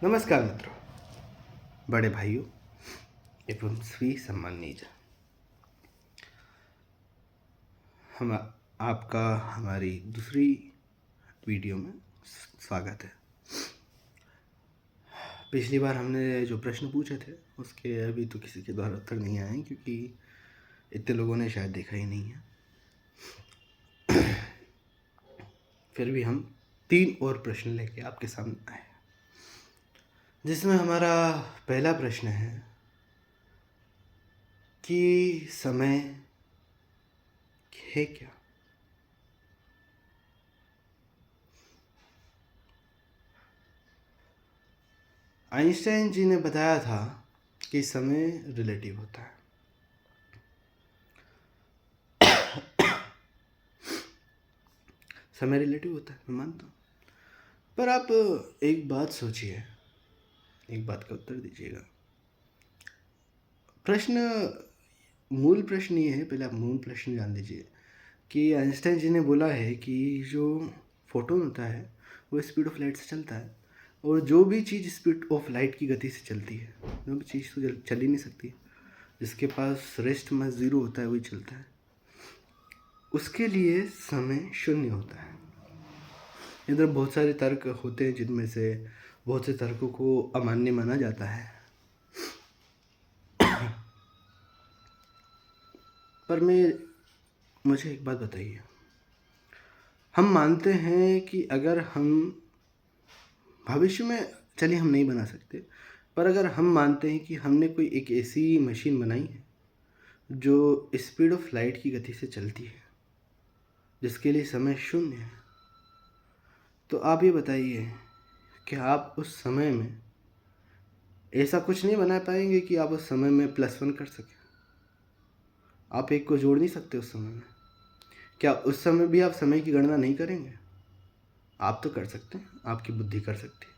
नमस्कार मित्रों, बड़े भाइयों एवं स्वी सम्माननीय, हम आपका हमारी दूसरी वीडियो में स्वागत है। पिछली बार हमने जो प्रश्न पूछे थे उसके अभी तो किसी के द्वारा उत्तर नहीं आए, क्योंकि इतने लोगों ने शायद देखा ही नहीं है। फिर भी हम 3 और प्रश्न लेके आपके सामने आए, जिसमें हमारा पहला प्रश्न है कि समय है क्या। आइंस्टाइन जी ने बताया था कि समय रिलेटिव होता है। समय रिलेटिव होता है, मैं मानता हूँ, पर आप एक बात सोचिए, एक बात का उत्तर दीजिएगा। मूल प्रश्न ये है, पहले आप मूल प्रश्न जान लीजिए कि आइंस्टाइन जी ने बोला है कि जो फोटोन होता है वो स्पीड ऑफ लाइट से चलता है, और जो भी चीज़ स्पीड ऑफ लाइट की गति से चलती है, जो भी चीज़ तो चल ही नहीं सकती, जिसके पास रेस्ट मास 0 होता है वही चलता है, उसके लिए समय शून्य होता है। इधर बहुत सारे तर्क होते हैं, जिनमें से बहुत से तर्कों को अमान्य माना जाता है, पर मुझे एक बात बताइए। हम मानते हैं कि अगर हम भविष्य में, चलिए हम नहीं बना सकते, पर अगर हम मानते हैं कि हमने कोई एक ऐसी मशीन बनाई है जो स्पीड ऑफ लाइट की गति से चलती है, जिसके लिए समय शून्य है, तो आप ये बताइए कि आप उस समय में ऐसा कुछ नहीं बना पाएंगे कि आप उस समय में +1 कर सकें। आप एक को जोड़ नहीं सकते उस समय में। क्या उस समय भी आप समय की गणना नहीं करेंगे? आप तो कर सकते हैं, आपकी बुद्धि कर सकती है।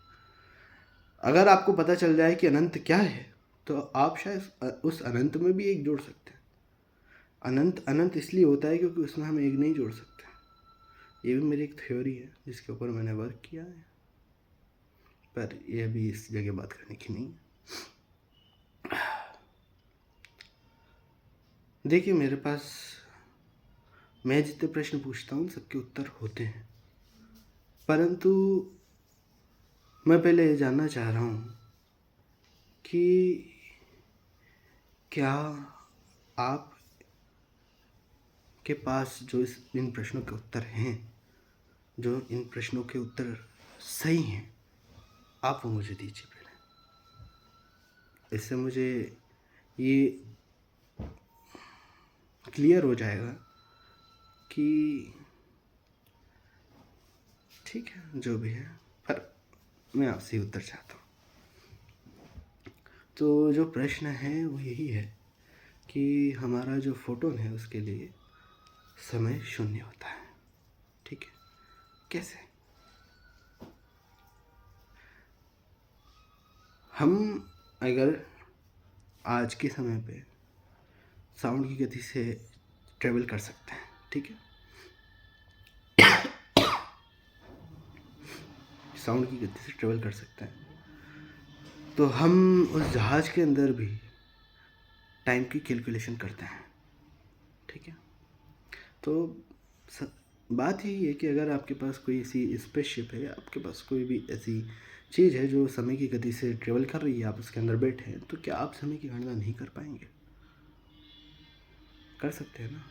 अगर आपको पता चल जाए कि अनंत क्या है, तो आप शायद उस अनंत में भी एक जोड़ सकते हैं। अनंत अनंत इसलिए होता है क्योंकि उसमें हम एक नहीं जोड़ सकते। ये भी मेरी एक थ्योरी है जिसके ऊपर मैंने वर्क किया है, पर यह भी इस जगह बात करने की नहीं है। देखिए, मेरे पास, मैं जितने प्रश्न पूछता हूँ सबके उत्तर होते हैं, परंतु मैं पहले ये जानना चाह रहा हूँ कि क्या आप के पास जो इन प्रश्नों के उत्तर हैं, जो इन प्रश्नों के उत्तर सही हैं, आप वो मुझे दीजिए पहले। इससे मुझे ये क्लियर हो जाएगा कि ठीक है जो भी है, पर मैं आपसे उत्तर चाहता हूँ। तो जो प्रश्न है वो यही है कि हमारा जो फोटोन है उसके लिए समय शून्य होता है। ठीक है, कैसे? हम अगर आज के समय पे साउंड की गति से ट्रेवल कर सकते हैं, ठीक है, साउंड की गति से ट्रेवल कर सकते हैं, तो हम उस जहाज़ के अंदर भी टाइम की कैलकुलेशन करते हैं। ठीक है, तो बात यही है कि अगर आपके पास कोई ऐसी स्पेसशिप है, आपके पास कोई भी ऐसी चीज़ है जो समय की गति से ट्रेवल कर रही है, आप उसके अंदर बैठे हैं, तो क्या आप समय की गणना नहीं कर पाएंगे? कर सकते हैं ना।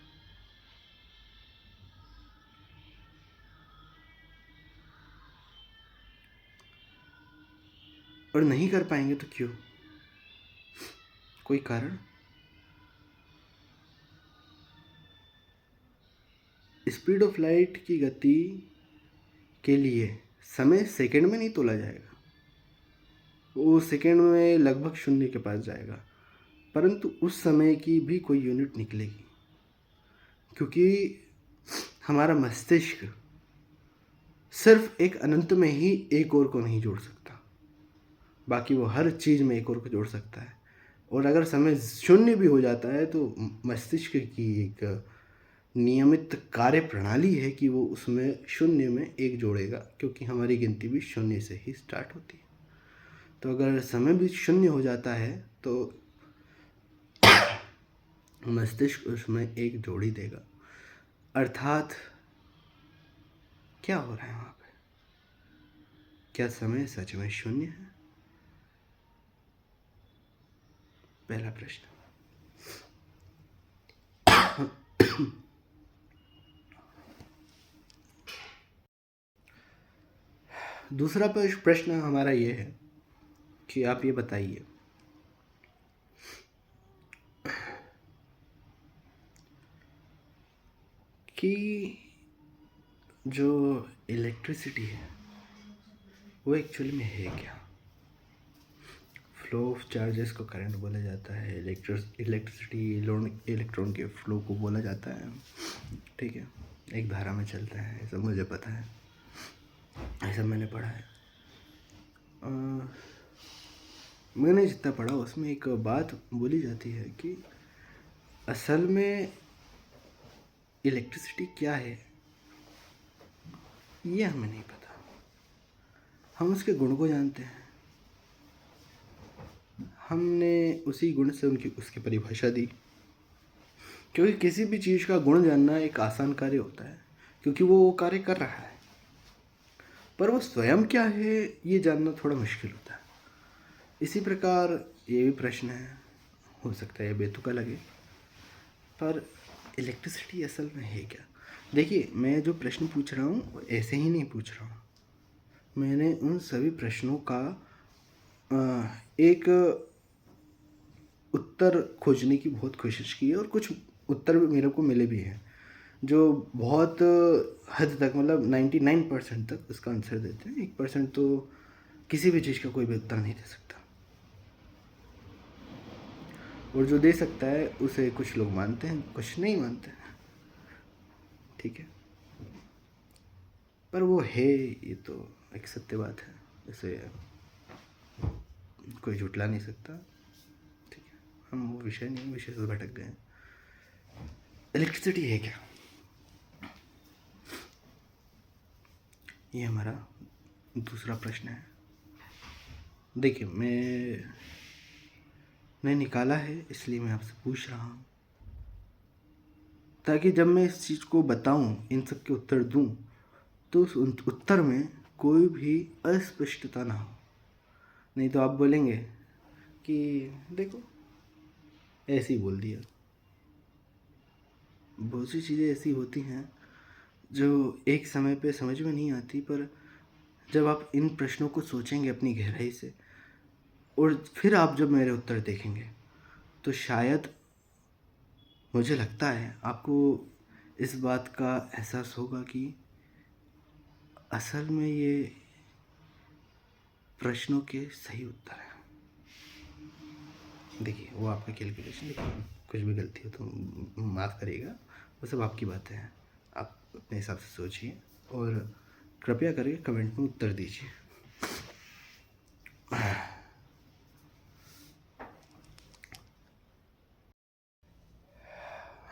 और नहीं कर पाएंगे तो क्यों? कोई कारण? स्पीड ऑफ लाइट की गति के लिए समय सेकंड में नहीं तोला जाएगा, वो सेकंड में लगभग शून्य के पास जाएगा, परंतु उस समय की भी कोई यूनिट निकलेगी, क्योंकि हमारा मस्तिष्क सिर्फ एक अनंत में ही एक और को नहीं जोड़ सकता, बाकी वो हर चीज़ में एक और को जोड़ सकता है। और अगर समय शून्य भी हो जाता है तो मस्तिष्क की एक नियमित कार्य प्रणाली है कि वो उसमें शून्य में एक जोड़ेगा, क्योंकि हमारी गिनती भी शून्य से ही स्टार्ट होती है। तो अगर समय भी शून्य हो जाता है तो मस्तिष्क उसमें एक जोड़ी देगा, अर्थात क्या हो रहा है वहाँ पे? क्या समय सच में शून्य है? पहला प्रश्न। दूसरा प्रश्न हमारा ये है कि आप ये बताइए कि जो इलेक्ट्रिसिटी है वो एक्चुअली में है क्या? फ्लो ऑफ चार्जेस को करंट बोला जाता है, इलेक्ट्रिसिटी इलेक्ट्रॉन के फ्लो को बोला जाता है, ठीक है। एक धारा में चलता है, ऐसा मुझे पता है, ऐसा मैंने पढ़ा है। मैंने जितना पढ़ा उसमें एक बात बोली जाती है कि असल में इलेक्ट्रिसिटी क्या है ये हमें नहीं पता। हम उसके गुण को जानते हैं, हमने उसी गुण से उसकी परिभाषा दी, क्योंकि किसी भी चीज़ का गुण जानना एक आसान कार्य होता है, क्योंकि वो कार्य कर रहा है, पर वो स्वयं क्या है ये जानना थोड़ा मुश्किल होता है। इसी प्रकार ये भी प्रश्न है, हो सकता है बेतुका लगे, पर इलेक्ट्रिसिटी असल में है क्या? देखिए, मैं जो प्रश्न पूछ रहा हूँ वो ऐसे ही नहीं पूछ रहा हूँ। मैंने उन सभी प्रश्नों का एक उत्तर खोजने की बहुत कोशिश की है, और कुछ उत्तर मेरे को मिले भी हैं जो बहुत हद तक, मतलब 99% तक उसका आंसर देते हैं। 1% तो किसी भी चीज़ का कोई भी उत्तर नहीं दे सकता, और जो दे सकता है उसे कुछ लोग मानते हैं, कुछ नहीं मानते हैं, ठीक है। पर वो है, ये तो एक सत्य बात है, इसे कोई झुटला नहीं सकता, ठीक है। हम वो विषय नहीं, विषय से भटक गए। इलेक्ट्रिसिटी है क्या, ये हमारा दूसरा प्रश्न है। देखिए, मैंने निकाला है, इसलिए मैं आपसे पूछ रहा हूँ, ताकि जब मैं इस चीज़ को बताऊँ, इन सब के उत्तर दूँ, तो उस उत्तर में कोई भी अस्पष्टता ना हो। नहीं तो आप बोलेंगे कि देखो ऐसे ही बोल दिया। बहुत सी चीज़ें ऐसी होती हैं जो एक समय पे समझ में नहीं आती, पर जब आप इन प्रश्नों को सोचेंगे अपनी गहराई से, और फिर आप जब मेरे उत्तर देखेंगे, तो शायद, मुझे लगता है, आपको इस बात का एहसास होगा कि असल में ये प्रश्नों के सही उत्तर हैं। देखिए, वो आपका कैलकुलेशन, लेकिन कुछ भी गलती हो तो माफ़ करिएगा, वो सब आपकी बातें हैं, आप अपने हिसाब से सोचिए, और कृपया करके कमेंट में उत्तर दीजिए।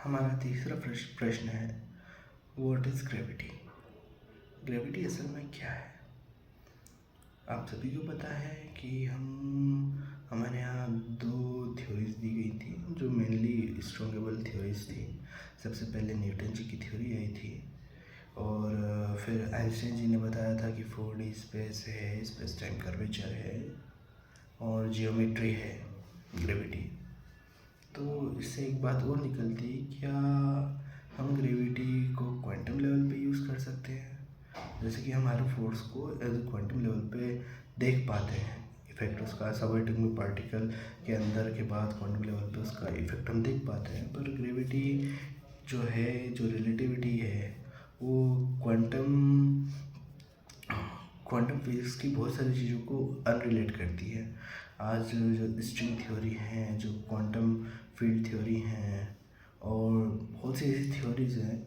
हमारा तीसरा प्रश्न है, व्हाट इज़ ग्रेविटी? ग्रेविटी असल में क्या है? आप सभी को पता है कि हमारे यहाँ दो थ्योरीज दी गई थी, जो मेनली स्ट्रॉन्गेबल थ्योरीज थी। सबसे पहले न्यूटन जी की थ्योरी आई थी, और फिर आइंस्टाइन जी ने बताया था कि 4D स्पेस है, स्पेस टाइम कर्वेचर है, और जियोमेट्री है, ग्रेविटी। तो इससे एक बात और निकलती, क्या हम ग्रेविटी को क्वांटम लेवल पे यूज़ कर सकते हैं? जैसे कि हमारे फोर्स को एज ए क्वांटम लेवल पे देख पाते हैं, इफेक्ट उसका सब एटॉमिक पार्टिकल के अंदर के बाद क्वांटम लेवल पे उसका इफेक्ट हम देख पाते हैं। पर ग्रेविटी जो है, जो रिलेटिविटी है, वो क्वांटम फिजिक्स की बहुत सारी चीज़ों को अनरिलेट करती है। आज जो स्ट्रिंग थ्योरी हैं, जो क्वांटम फील्ड थ्योरी हैं, और बहुत सी ऐसी थ्योरीज हैं,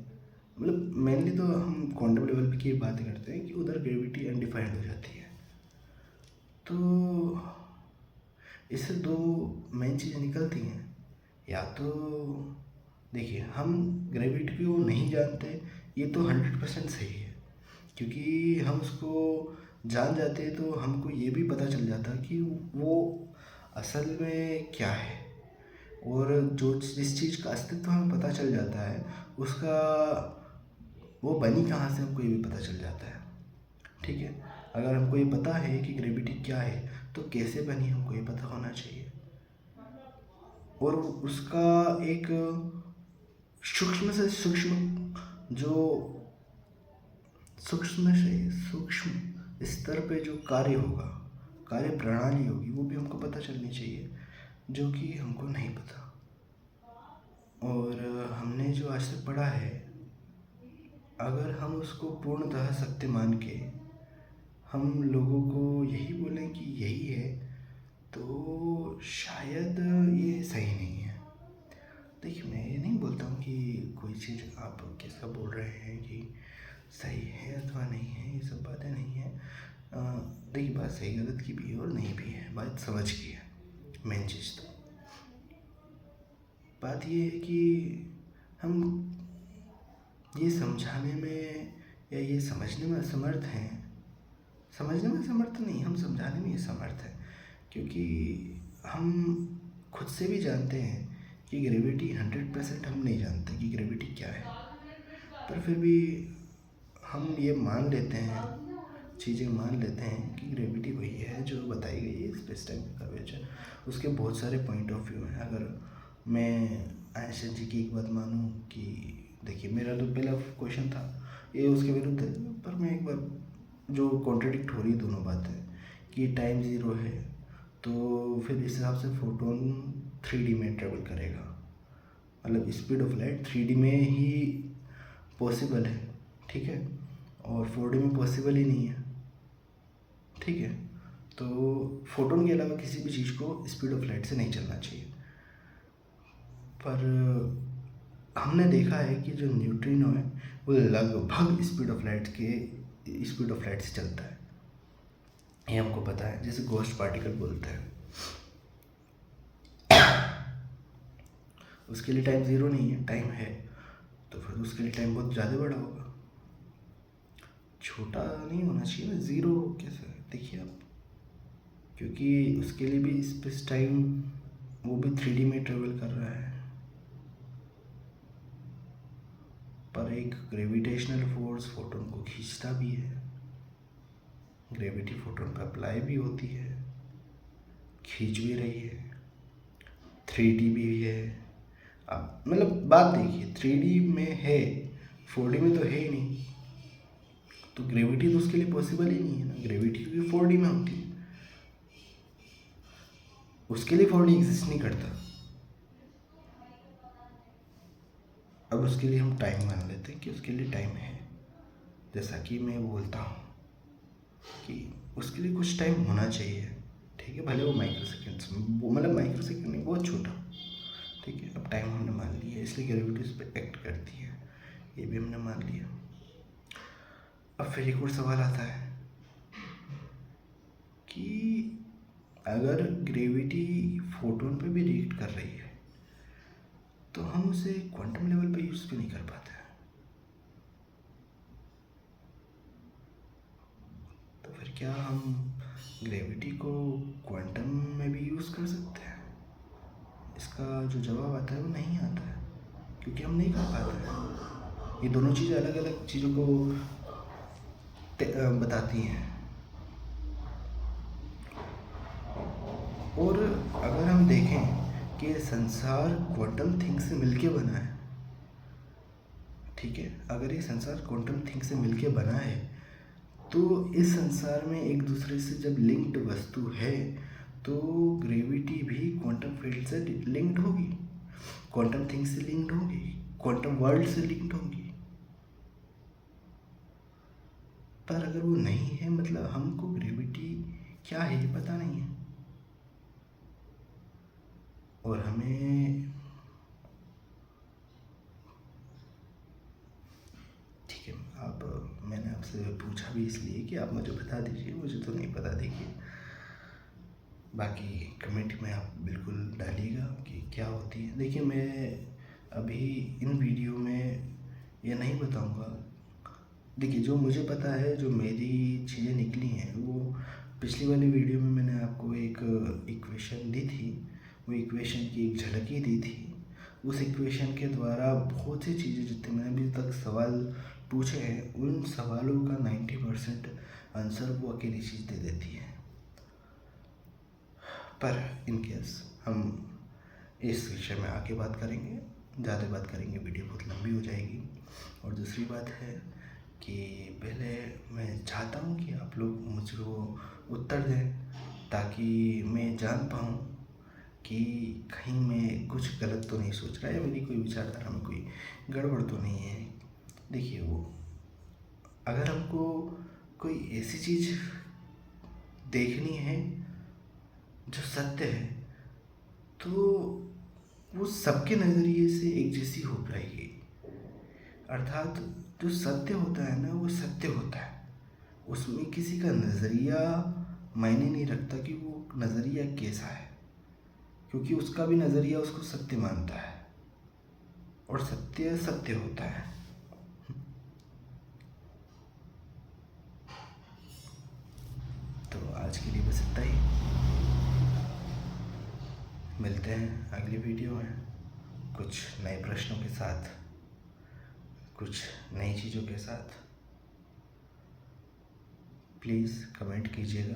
मतलब मेनली तो हम क्वांटम लेवल पे की बात करते हैं कि उधर ग्रेविटी अनडिफाइंड हो जाती है। तो इससे दो मेन चीज़ें निकलती हैं, या तो देखिए, हम ग्रेविटी को नहीं जानते, ये तो 100% सही है, क्योंकि हम उसको जान जाते तो हमको ये भी पता चल जाता कि वो असल में क्या है। और जो जिस चीज़ का अस्तित्व हमें पता चल जाता है उसका वो बनी कहाँ से हमको ये भी पता चल जाता है। ठीक है, अगर हमको ये पता है कि ग्रेविटी क्या है तो कैसे बनी हमको ये पता होना चाहिए। और उसका एक सूक्ष्म से सूक्ष्म जो सूक्ष्म से सूक्ष्म स्तर पे जो कार्य होगा, कार्य प्रणाली होगी, वो भी हमको पता चलनी चाहिए, जो कि हमको नहीं पता। और हमने जो आज तक पढ़ा है, अगर हम उसको पूर्णतः सत्य मान के हम लोगों को यही बोलें कि यही है, तो शायद ये सही नहीं है। देखिए, मैं ये नहीं बोलता हूँ कि कोई चीज़ आप कैसा बोल रहे हैं कि सही है अथवा नहीं है, ये सब बातें नहीं हैं। देखिए, बात सही गलत की भी है और नहीं भी है, बात समझ की है। मेन चीज़ तो बात ये है कि हम ये समझाने में या ये समझने में असमर्थ हैं। समझने में असमर्थ नहीं, हम समझाने में ही समर्थ हैं, क्योंकि हम खुद से भी जानते हैं कि ग्रेविटी 100% हम नहीं जानते कि ग्रेविटी क्या है, पर फिर भी हम ये मान लेते हैं, चीज़ें मान लेते हैं कि ग्रेविटी वही है जो बताई गई है, स्पेस टाइम का कर्वेचर। उसके बहुत सारे पॉइंट ऑफ व्यू हैं। अगर मैं आइंस्टाइन जी की एक बात मानूं कि देखिए, मेरा तो पहला क्वेश्चन था ये उसके विरुद्ध है, पर मैं एक बार जो कॉन्ट्रडिक्ट हो रही दोनों बातें कि टाइम ज़ीरो है, तो फिर इस हिसाब से फोटोन 3D में ट्रेवल करेगा, मतलब स्पीड ऑफ लाइट 3D में ही पॉसिबल है। ठीक है, और 4D में पॉसिबल ही नहीं है। ठीक है, तो फोटोन के अलावा किसी भी चीज़ को स्पीड ऑफ लाइट से नहीं चलना चाहिए। पर हमने देखा है कि जो न्यूट्रिनो है वो लगभग स्पीड ऑफ लाइट से चलता है, ये हमको पता है, जैसे गोस्ट पार्टिकल बोलते हैं। उसके लिए टाइम ज़ीरो नहीं है, टाइम है, तो फिर उसके लिए टाइम बहुत ज़्यादा बड़ा होगा। छोटा नहीं होना चाहिए ना, ज़ीरो कैसे, देखिए आप, क्योंकि उसके लिए भी स्पेस टाइम वो भी 3D में ट्रेवल कर रहा है। पर एक ग्रेविटेशनल फोर्स फोटोन को खींचता भी है, ग्रेविटी फोटोन पर अप्लाई भी होती है, खींच भी रही है, 3D भी है। अब मतलब बात देखिए, 3D में है, 4D में तो है ही नहीं, तो ग्रेविटी तो उसके लिए पॉसिबल ही नहीं है ना। ग्रेविटी भी 4D में होती है, उसके लिए 4D एग्जिस्ट नहीं करता। अब उसके लिए हम टाइम मान लेते हैं कि उसके लिए टाइम है, जैसा कि मैं बोलता हूँ कि उसके लिए कुछ टाइम होना चाहिए। ठीक है, भले वो माइक्रो सेकेंड्स में, मतलब माइक्रो सेकेंड नहीं, बहुत छोटा। ठीक है, अब टाइम हमने मान लिया, इसलिए ग्रेविटी उस पर एक्ट करती है, ये भी हमने मान लिया। अब फिर एक और सवाल आता है कि अगर ग्रेविटी फोटोन पे भी रिएक्ट कर रही है तो हम उसे क्वांटम लेवल पे यूज़ भी नहीं कर पाते हैं, तो फिर क्या हम ग्रेविटी को क्वांटम में भी यूज़ कर सकते हैं? इसका जो जवाब आता है वो नहीं आता है, क्योंकि हम नहीं कर पाते हैं। ये दोनों चीज़ें अलग अलग चीज़ों को बताती हैं। और अगर हम देखें कि संसार क्वांटम थिंग से मिलके बना है, ठीक है, अगर ये संसार क्वांटम थिंग से मिलके बना है, तो इस संसार में एक दूसरे से जब लिंक्ड वस्तु है तो ग्रेविटी भी क्वांटम फील्ड से लिंक्ड होगी, क्वांटम थिंग से लिंक्ड होगी, क्वांटम वर्ल्ड से लिंक्ड होगी। पर अगर वो नहीं है, मतलब हमको ग्रेविटी क्या है ये पता नहीं है, और हमें, ठीक है, आप, मैंने आपसे पूछा भी इसलिए कि आप मुझे बता दीजिए, मुझे तो नहीं पता। देखिए, बाकी कमेंट में आप बिल्कुल डालिएगा कि क्या होती है। देखिए, मैं अभी इन वीडियो में ये नहीं बताऊंगा देखिए, जो मुझे पता है, जो मेरी चीज़ें निकली हैं, वो पिछली वाली वीडियो में मैंने आपको एक इक्वेशन दी थी। वो इक्वेशन की एक झलक ही दी थी। उस इक्वेशन के द्वारा बहुत सी चीज़ें, जितने मैंने अभी तक सवाल पूछे हैं, उन सवालों का 90% आंसर वो अकेली चीज़ दे देती है। पर इन केस हम इस विषय में आगे बात करेंगे, ज़्यादा बात करेंगे, वीडियो बहुत लंबी हो जाएगी। और दूसरी बात है कि पहले मैं चाहता हूँ कि आप लोग मुझको उत्तर दें, ताकि मैं जान पाऊँ कि कहीं मैं कुछ गलत तो नहीं सोच रहा, या मेरी कोई विचारधारा में कोई गड़बड़ तो नहीं है। देखिए, वो अगर हमको कोई ऐसी चीज़ देखनी है जो सत्य है, तो वो सबके नज़रिए से एक जैसी हो पाएगी। अर्थात जो सत्य होता है ना, वो सत्य होता है। उसमें किसी का नज़रिया मायने नहीं रखता कि वो नज़रिया कैसा है, क्योंकि उसका भी नज़रिया उसको सत्य मानता है, और सत्य सत्य होता है। तो आज के लिए बस इतना ही। मिलते हैं अगली वीडियो में कुछ नए प्रश्नों के साथ, कुछ नई चीज़ों के साथ। प्लीज़ कमेंट कीजिएगा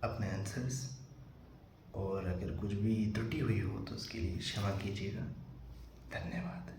अपने आंसर्स, और अगर कुछ भी त्रुटि हुई हो तो उसके लिए क्षमा कीजिएगा। धन्यवाद।